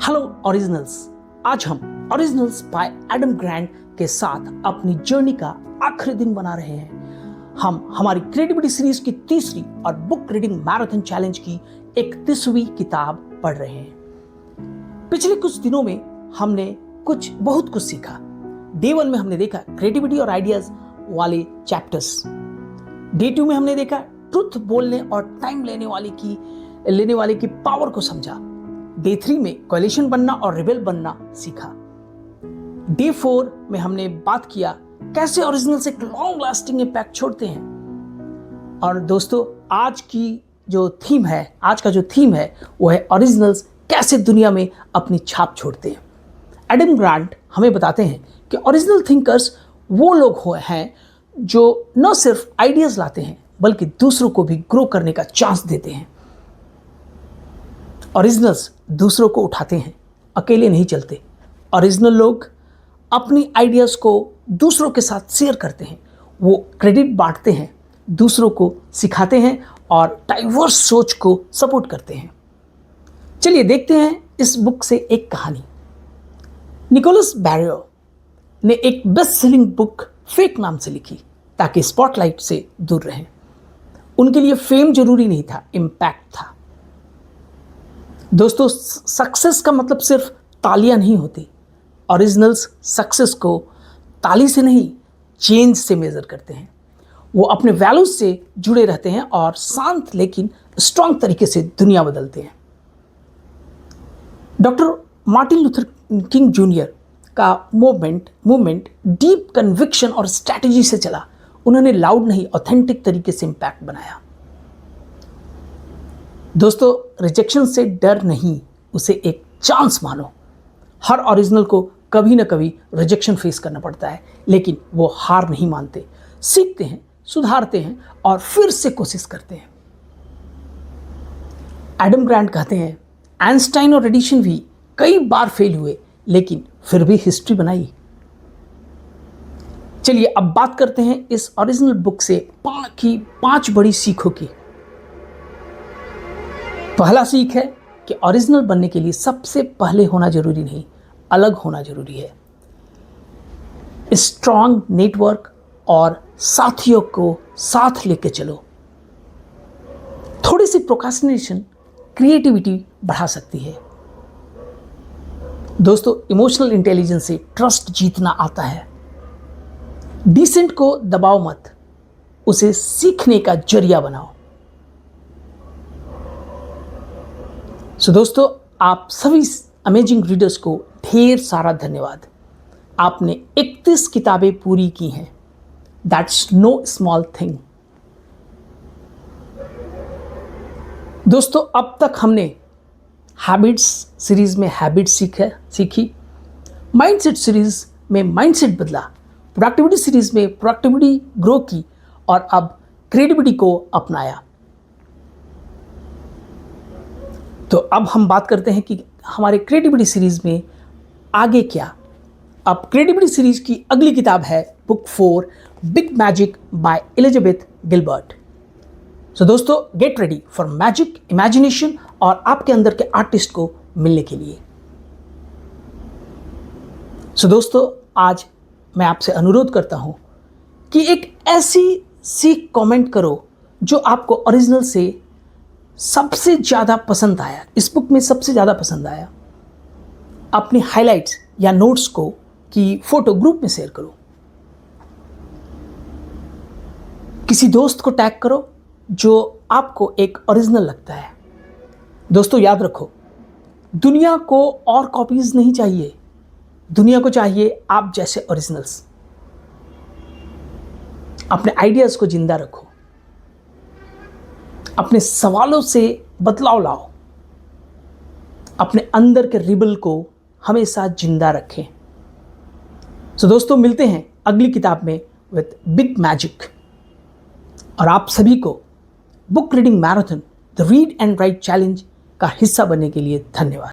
Hello originals. आज हम originals bye Adam grant के साथ अपनी जर्नी का आखिरी दिन बना रहे हैं। हम हमारी क्रिएटिविटी सीरीज की तीसरी और बुक रीडिंग मैराथन चैलेंज की 31वीं किताब पढ़ रहे हैं। पिछले कुछ दिनों में हमने बहुत कुछ सीखा। डे 1 में हमने देखा क्रिएटिविटी और आइडियाज वाले चैप्टर्स। डे 2 में हमने देखा ट्रुथ बोलने और टाइम लेने वाले की पावर को समझा। डे 3 में कोएलिशन बनना और रिबेल बनना सीखा। डे 4 में हमने बात किया कैसे ओरिजिनल्स एक लॉन्ग लास्टिंग इम्पैक्ट छोड़ते हैं। और दोस्तों आज का जो थीम है वो है ओरिजिनल्स कैसे दुनिया में अपनी छाप छोड़ते हैं। एडम ग्रांट हमें बताते हैं कि ओरिजिनल थिंकर्स वो लोग हैं जो न सिर्फ आइडियाज लाते हैं बल्कि दूसरों को भी ग्रो करने का चांस देते हैं। ओरिजिनल्स दूसरों को उठाते हैं, अकेले नहीं चलते। ओरिजिनल लोग अपनी आइडियाज़ को दूसरों के साथ शेयर करते हैं, वो क्रेडिट बांटते हैं, दूसरों को सिखाते हैं और डाइवर्स सोच को सपोर्ट करते हैं। चलिए देखते हैं इस बुक से एक कहानी। निकोलस बैरियो ने एक बेस्ट सेलिंग बुक फेक नाम से लिखी ताकि स्पॉटलाइट से दूर रहें। उनके लिए फेम जरूरी नहीं था, इम्पैक्ट था। दोस्तों सक्सेस का मतलब सिर्फ तालियां नहीं होती। ओरिजिनल्स सक्सेस को ताली से नहीं चेंज से मेजर करते हैं। वो अपने वैल्यूज से जुड़े रहते हैं और शांत लेकिन स्ट्रांग तरीके से दुनिया बदलते हैं। Doctor Martin Luther king junior का मूवमेंट डीप कन्विक्शन और स्ट्रैटेजी से चला। उन्होंने लाउड नहीं ऑथेंटिक तरीके से इम्पैक्ट बनाया। दोस्तों रिजेक्शन से डर नहीं, उसे एक चांस मानो। हर ओरिजिनल को कभी ना कभी रिजेक्शन फेस करना पड़ता है, लेकिन वो हार नहीं मानते, सीखते हैं, सुधारते हैं और फिर से कोशिश करते हैं। एडम ग्रांट कहते हैं आइंस्टाइन और एडिसन भी कई बार फेल हुए लेकिन फिर भी हिस्ट्री बनाई। चलिए अब बात करते हैं इस ओरिजिनल बुक से 5 बड़ी सीखों की। पहला सीख है कि ओरिजिनल बनने के लिए सबसे पहले होना जरूरी नहीं, अलग होना जरूरी है। स्ट्रॉन्ग नेटवर्क और साथियों को साथ लेके चलो। थोड़ी सी प्रोक्रास्टिनेशन क्रिएटिविटी बढ़ा सकती है। दोस्तों इमोशनल इंटेलिजेंस से ट्रस्ट जीतना आता है। डिसेंट को दबाओ मत, उसे सीखने का जरिया बनाओ। दोस्तों आप सभी अमेजिंग रीडर्स को ढेर सारा धन्यवाद। आपने 31 किताबें पूरी की हैं। That's know small thing. दोस्तों अब तक हमने हैबिट्स सीरीज में हैबिट्स सीखी, माइंडसेट सीरीज में माइंडसेट बदला, प्रोडक्टिविटी सीरीज में प्रोडक्टिविटी ग्रो की और अब क्रिएटिविटी को अपनाया। तो अब हम बात करते हैं कि हमारे क्रिएटिविटी सीरीज में आगे क्या। अब क्रिएटिविटी सीरीज की अगली किताब है book 4 big magic by Elizabeth Gilbert. दोस्तों get ready for magic, imagination और आपके अंदर के आर्टिस्ट को मिलने के लिए। दोस्तों आज मैं आपसे अनुरोध करता हूं कि एक ऐसी सीख कमेंट करो जो आपको ओरिजिनल से सबसे ज़्यादा पसंद आया, इस बुक में सबसे ज़्यादा पसंद आया। अपने हाइलाइट्स या नोट्स को की फोटो ग्रुप में शेयर करो। किसी दोस्त को टैग करो जो आपको एक ओरिजिनल लगता है। दोस्तों याद रखो, दुनिया को और कॉपीज नहीं चाहिए, दुनिया को चाहिए आप जैसे ओरिजिनल्स। अपने आइडियाज़ को जिंदा रखो, अपने सवालों से बदलाव लाओ, अपने अंदर के रिबल को हमेशा जिंदा रखें। दोस्तों मिलते हैं अगली किताब में विद बिग मैजिक। और आप सभी को book reading marathon the read and right challenge का हिस्सा बनने के लिए धन्यवाद।